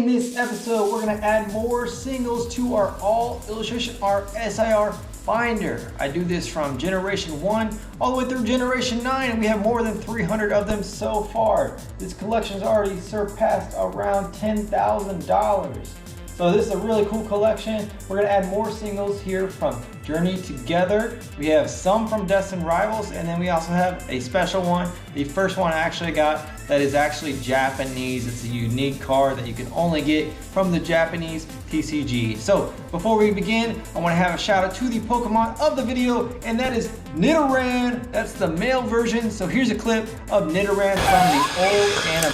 In this episode, we're going to add more singles to our all illustration, our SIR binder. I do this from generation 1 all the way through generation 9, and we have more than 300 of them so far. This collection's already surpassed around $10,000. So this is a really cool collection. We're gonna add more singles here from Journey Together. We have some from Destined Rivals, and then we also have a special one. The first one I actually got that is actually Japanese. It's a unique card that you can only get from the Japanese TCG. So before we begin, I wanna have a shout out to the Pokemon of the video, and that is Nidoran. That's the male version. So here's a clip of Nidoran from the old anime.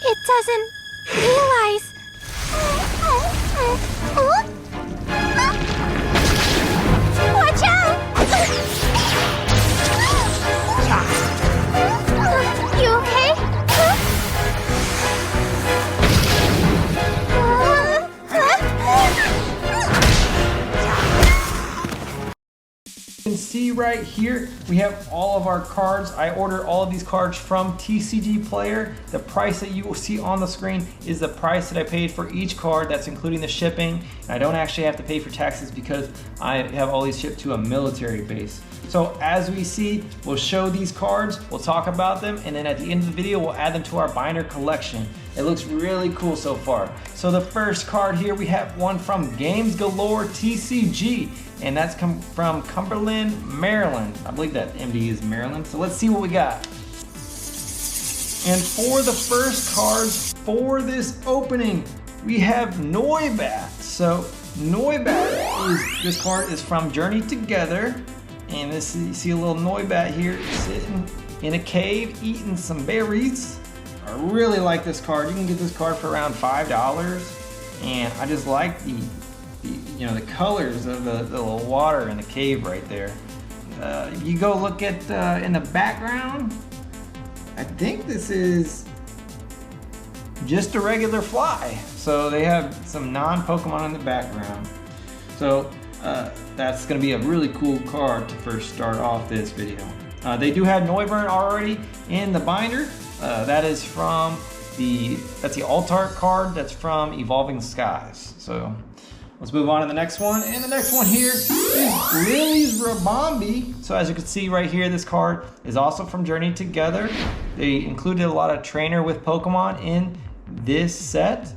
It doesn't realize. Watch out! You okay? You can see right here, we have all of our cards. I ordered all of these cards from TCG Player. The price that you will see on the screen is the price that I paid for each card. That's including the shipping. And I don't actually have to pay for taxes because I have all these shipped to a military base. So as we see, we'll show these cards, we'll talk about them, and then at the end of the video, we'll add them to our binder collection. It looks really cool so far. So the first card here, we have one from Games Galore TCG, and that's from Cumberland, Maryland. I believe that MD is Maryland. So let's see what we got. And for the first cards for this opening, we have Noibat. So Noibat, this card is from Journey Together. And this, you see a little Noibat here sitting in a cave eating some berries. I really like this card. You can get this card for around $5. And I just like the colors of the little water in the cave right there. You go look at in the background, I think this is just a regular fly. So they have some non-Pokemon in the background. So that's going to be a really cool card to first start off this video. They do have Noivern already in the binder. That's the Alt-Art card that's from Evolving Skies. So let's move on to the next one. And the next one here is Lily's Rabombi. So as you can see right here, this card is also from Journey Together. They included a lot of trainer with Pokemon in this set.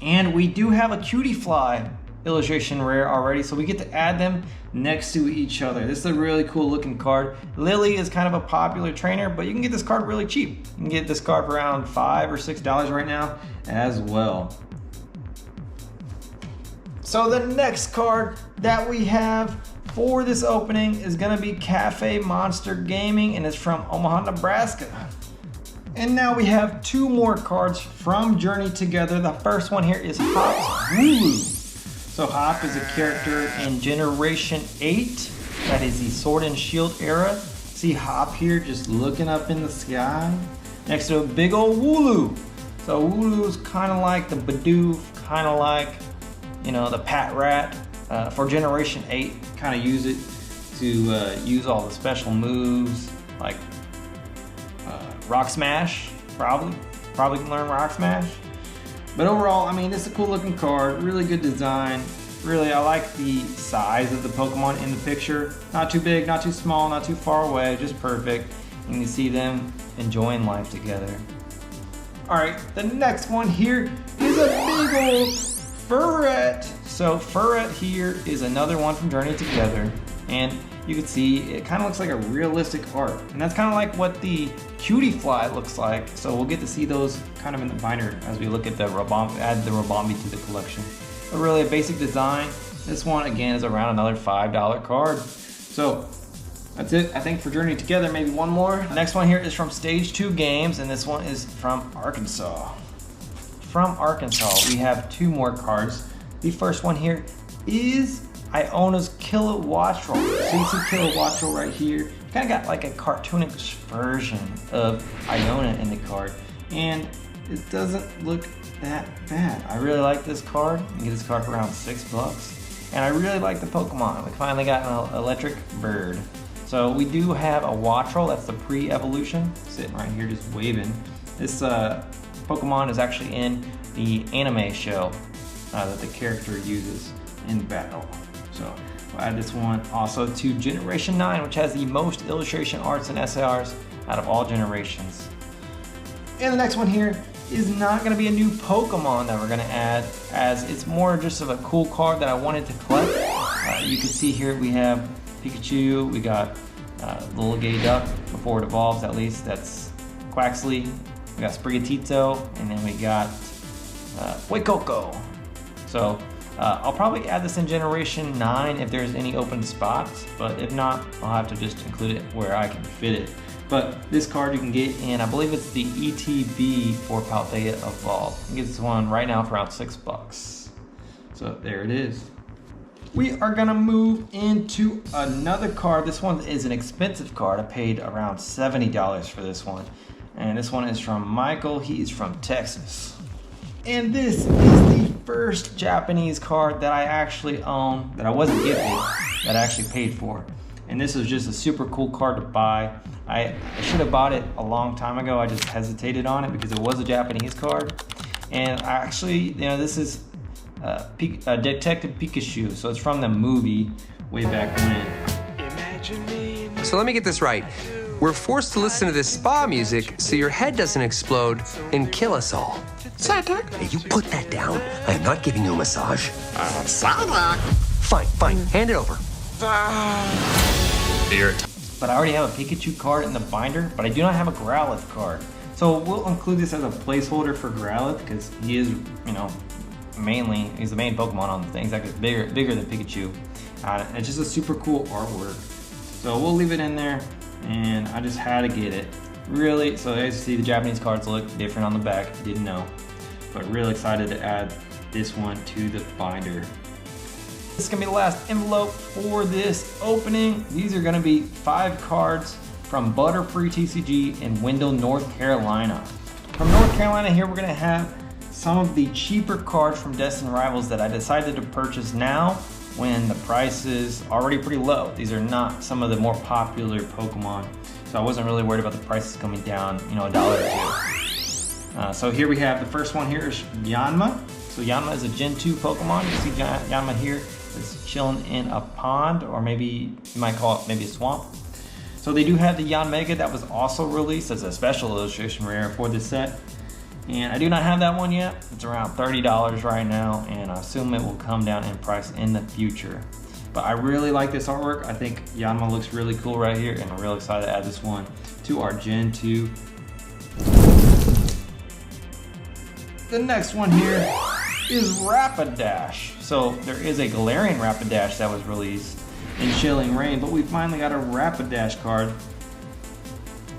And we do have a Cutiefly illustration rare already, so we get to add them next to each other. This is a really cool looking card. Lily is kind of a popular trainer, but you can get this card really cheap. You can get this card for around $5 or $6 right now as well. So the next card that we have for this opening is gonna be Cafe Monster Gaming, and it's from Omaha, Nebraska. And now we have two more cards from Journey Together. The first one here is Hop's Wooloo. So Hop is a character in Generation 8. That is the Sword and Shield era. See Hop here just looking up in the sky next to a big old Wooloo. So Wooloo is kind of like the Bidoof, kind of like, the Pat Rat. For Generation 8, kind of use it to use all the special moves like Rock Smash, probably can learn Rock Smash. But overall, I mean, this is a cool looking card, really good design. Really, I like the size of the Pokemon in the picture. Not too big, not too small, not too far away, just perfect. You can see them enjoying life together. All right, the next one here is a big old Furret. So Furret here is another one from Journey Together. And you can see it kind of looks like a realistic art. And that's kind of like what the Cutiefly looks like. So we'll get to see those kind of in the binder as we look at add the Rabombi to the collection. But really a basic design. This one again is around another $5 card. So that's it, I think, for Journey Together. Maybe one more. The next one here is from Stage 2 Games, and this one is from Arkansas. From Arkansas, we have two more cards. The first one here is Iona's Kilowattrel. So you see Kilowattrel right here. Kind of got like a cartoonish version of Iona in the card, and it doesn't look that bad. I really like this card. You can get this card for around $6, and I really like the Pokemon. We finally got an electric bird. So we do have a Wattrel, that's the pre-evolution, sitting right here just waving. This Pokemon is actually in the anime show that the character uses in battle. So we'll add this one also to Generation 9, which has the most illustration arts and SARs out of all generations. And the next one here is not going to be a new Pokemon that we're going to add, as it's more just of a cool card that I wanted to collect. You can see here we have Pikachu, we got Little Gay Duck, before it evolves at least, that's Quaxley, we got Sprigatito, and then we got Fuecoco. So I'll probably add this in Generation 9 if there's any open spots, but if not, I'll have to just include it where I can fit it. But this card you can get in, I believe it's the ETB for Paldea Evolve. You can get this one right now for around $6. So there it is. We are gonna move into another card. This one is an expensive card. I paid around $70 for this one. And this one is from Michael, he's from Texas. And this is the first Japanese card that I actually own, that I wasn't gifted, that I actually paid for. And this was just a super cool card to buy. I should have bought it a long time ago. I just hesitated on it because it was a Japanese card. And I actually, this is Detective Pikachu. So it's from the movie way back when. So let me get this right. We're forced to listen to this spa music so your head doesn't explode and kill us all. Psyduck? Hey, you put that down. I am not giving you a massage. Psyduck? Fine. Hand it over. Dear. But I already have a Pikachu card in the binder, but I do not have a Growlithe card. So we'll include this as a placeholder for Growlithe because he is, he's the main Pokemon on the thing. He's actually bigger than Pikachu. It's just a super cool artwork. So we'll leave it in there, and I just had to get it. Really, so as you see, the Japanese cards look different on the back, didn't know. But really excited to add this one to the binder. This is gonna be the last envelope for this opening. These are gonna be 5 cards from Butterfree TCG in Wendell, North Carolina. From North Carolina here, we're gonna have some of the cheaper cards from Destined Rivals that I decided to purchase now when the price is already pretty low. These are not some of the more popular Pokemon, so I wasn't really worried about the prices coming down, $1 or 2. So here we have the first one here is Yanma. So Yanma is a Gen 2 Pokemon. You see Yanma here is chilling in a pond, or maybe you might call it maybe a swamp. So they do have the Yanmega that was also released as a special illustration rare for this set. And I do not have that one yet. It's around $30 right now, and I assume it will come down in price in the future. But I really like this artwork. I think Yanma looks really cool right here, and I'm really excited to add this one to our Gen 2. The next one here is Rapidash. So there is a Galarian Rapidash that was released in Chilling Reign, but we finally got a Rapidash card.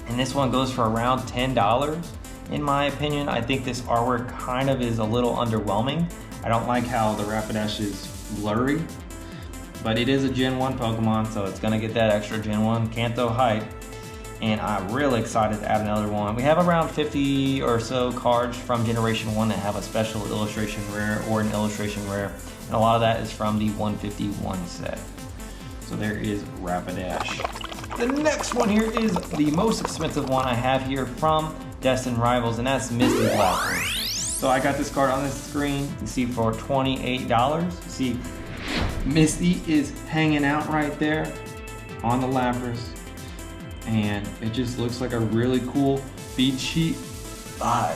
And this one goes for around $10. In my opinion, I think this artwork kind of is a little underwhelming. I don't like how the Rapidash is blurry, but it is a Gen 1 Pokemon, so it's gonna get that extra Gen 1 Kanto hype. And I'm really excited to add another one. We have around 50 or so cards from Generation 1 that have a special illustration rare or an illustration rare, and a lot of that is from the 151 set. So there is Rapidash. The next one here is the most expensive one I have here from Destined Rivals, and that's Misty Lapras. So I got this card on the screen, you see, for $28. You see Misty is hanging out right there on the Lapras, and it just looks like a really cool beat sheet vibe.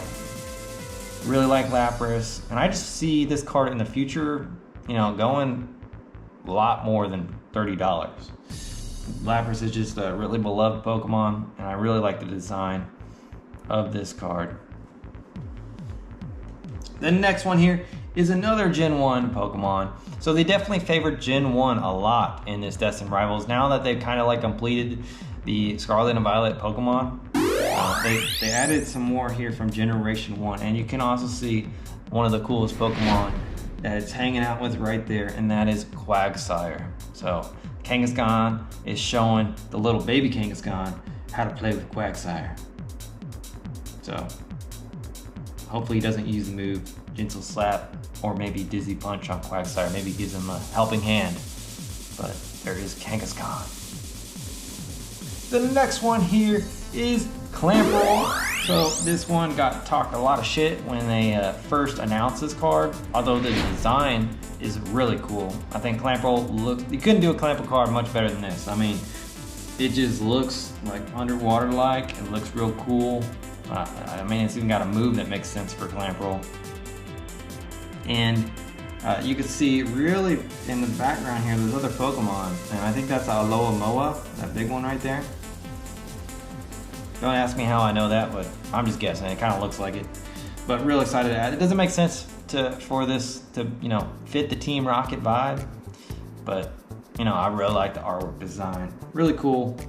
Really like Lapras, and I just see this card in the future, going a lot more than $30. Lapras is just a really beloved Pokemon, and I really like the design of this card. The next one here is another Gen 1 Pokemon. So they definitely favored Gen 1 a lot in this Destined Rivals. Now that they've kind of like completed the Scarlet and Violet Pokemon, they added some more here from Generation 1. And you can also see one of the coolest Pokemon that it's hanging out with right there, and that is Quagsire. So Kangaskhan is showing the little baby Kangaskhan how to play with Quagsire. So hopefully he doesn't use the move Gentle Slap or maybe Dizzy Punch on Quagsire. Maybe gives him a helping hand. But there is Kangaskhan. The next one here is Clamperl. So this one got talked a lot of shit when they first announced this card, although the design is really cool. I think Clamperl you couldn't do a Clamperl card much better than this. I mean, it just looks like underwater-like. It looks real cool. I mean, it's even got a move that makes sense for Clamperl. And you can see really in the background here, there's other Pokemon. And I think that's Alola Moa, that big one right there. Don't ask me how I know that, but I'm just guessing. It kind of looks like it. But real excited to add it. It doesn't make sense for this to, you know, fit the Team Rocket vibe. But, you know, I really like the artwork design. Really cool.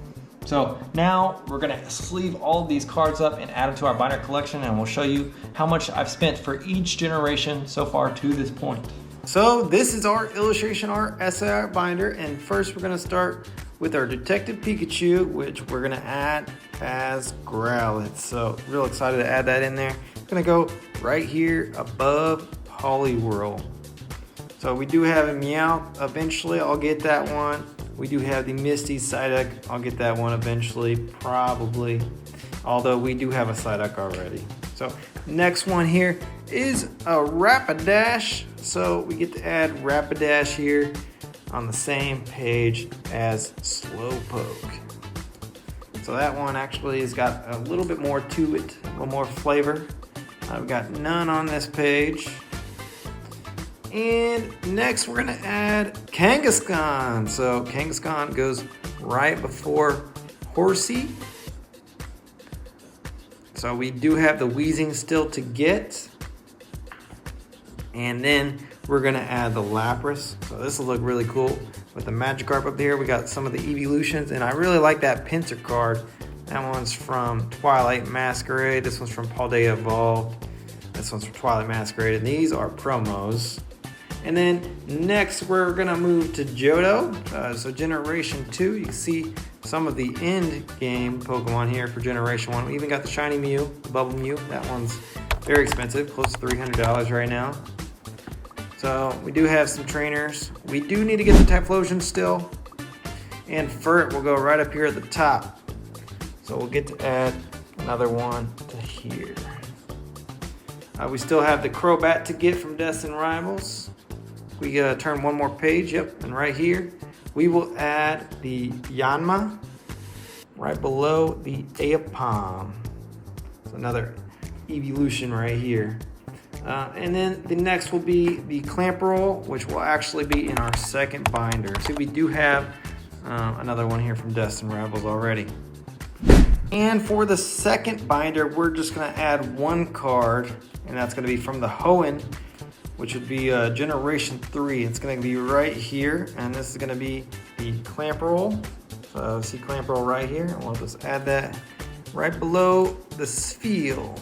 So now we're gonna sleeve all of these cards up and add them to our binder collection, and we'll show you how much I've spent for each generation so far to this point. So this is our illustration art SAR binder, and first we're gonna start with our Detective Pikachu, which we're gonna add as Growlithe. So real excited to add that in there. It's gonna go right here above Poliwhirl. So we do have a Meowth eventually, I'll get that one. We do have the Misty Psyduck, I'll get that one eventually, probably. Although we do have a Psyduck already. So next one here is a Rapidash. So we get to add Rapidash here on the same page as Slowpoke. So that one actually has got a little bit more to it, a little more flavor. I've got none on this page. And next we're gonna add Kangaskhan. So Kangaskhan goes right before Horsey. So we do have the Weezing still to get. And then we're gonna add the Lapras. So this will look really cool with the Magikarp up there. We got some of the evolutions, and I really like that Pinsir card. That one's from Twilight Masquerade. This one's from Paldea Evolved. This one's from Twilight Masquerade, and these are promos. And then next we're gonna move to Johto. So Generation 2, you can see some of the end game Pokemon here for Generation 1. We even got the Shiny Mew, the Bubble Mew. That one's very expensive, close to $300 right now. So we do have some trainers. We do need to get the Typhlosion still. And Furt will go right up here at the top. So we'll get to add another one to here. We still have the Crobat to get from Destined Rivals. We turn one more page, yep, and right here we will add the Yanma right below the Aipom. It's another evolution right here. And then the next will be the Clamperl, which will actually be in our second binder. See, we do have another one here from Destined Rivals already. And for the second binder, we're just gonna add one card, and that's gonna be from the Hoenn, which would be Generation 3. It's gonna be right here, and this is gonna be the Clamperl. So see Clamperl right here, and we'll just add that right below the Spheal.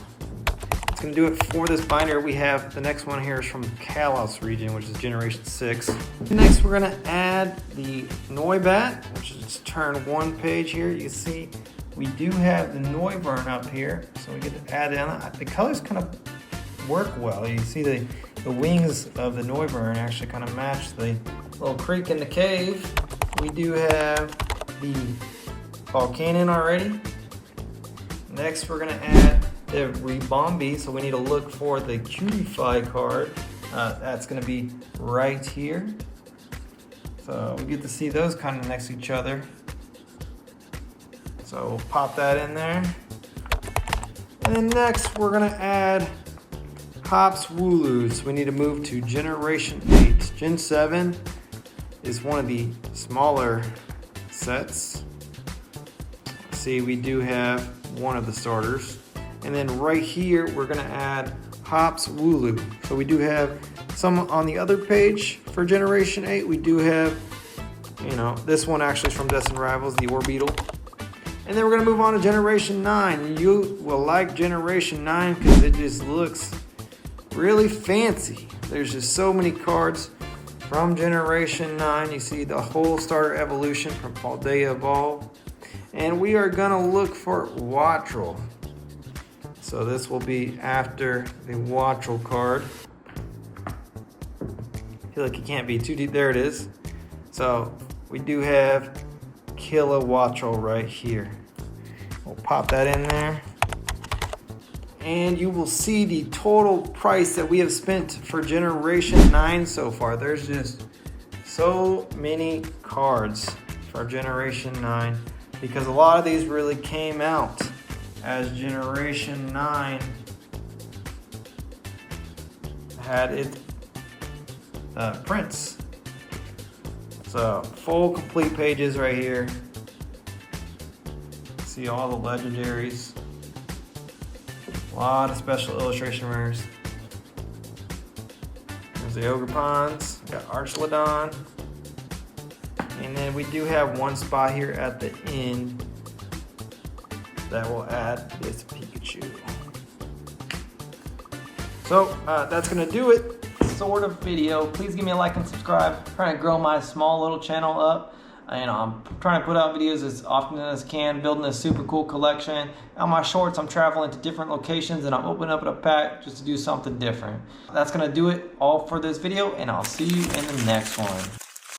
It's gonna do it for this binder. We have the next one here is from Kalos region, which is Generation 6. Next, we're gonna add the Noibat, which is just turn one page here. You see, we do have the Noivern up here, so we get to add in. The colors kind of work well. You see the wings of the Noivern actually kind of match the little creek in the cave. We do have the Volcanon already. Next, we're gonna add the Ribombee, so we need to look for the Cutify card. That's gonna be right here. So we get to see those kind of next to each other. So we'll pop that in there. And then next, we're gonna add Hops Wooloos. We need to move to Generation 8. Gen 7 is one of the smaller sets. See, we do have one of the starters. And then right here, we're gonna add Hops Wooloo. So we do have some on the other page for Generation 8. We do have, you know, this one actually is from Destined Rivals, the Orbeetle. And then we're gonna move on to Generation 9. You will like Generation 9 because it just looks really fancy. There's just so many cards from Generation 9. You see the whole starter evolution from Paldea Evolved. And we are gonna look for Wattrel. So this will be after the Wattrel card. I feel like it can't be too deep. There it is. So we do have Kilowattrel right here. We'll pop that in there. and you will see the total price that we have spent for Generation 9 so far. There's just so many cards for Generation 9 because a lot of these really came out as Generation 9 had its prints. So full complete pages right here. See all the legendaries. A lot of special illustration rares. There's the Ogre Ponds, got Archlodon. And then we do have one spot here at the end that will add this Pikachu. So that's gonna do it. Sort of video. Please give me a like and subscribe. I'm trying to grow my small little channel up. I'm trying to put out videos as often as I can, building a super cool collection. On my shorts, I'm traveling to different locations and I'm opening up a pack just to do something different. That's gonna do it all for this video, and I'll see you in the next one.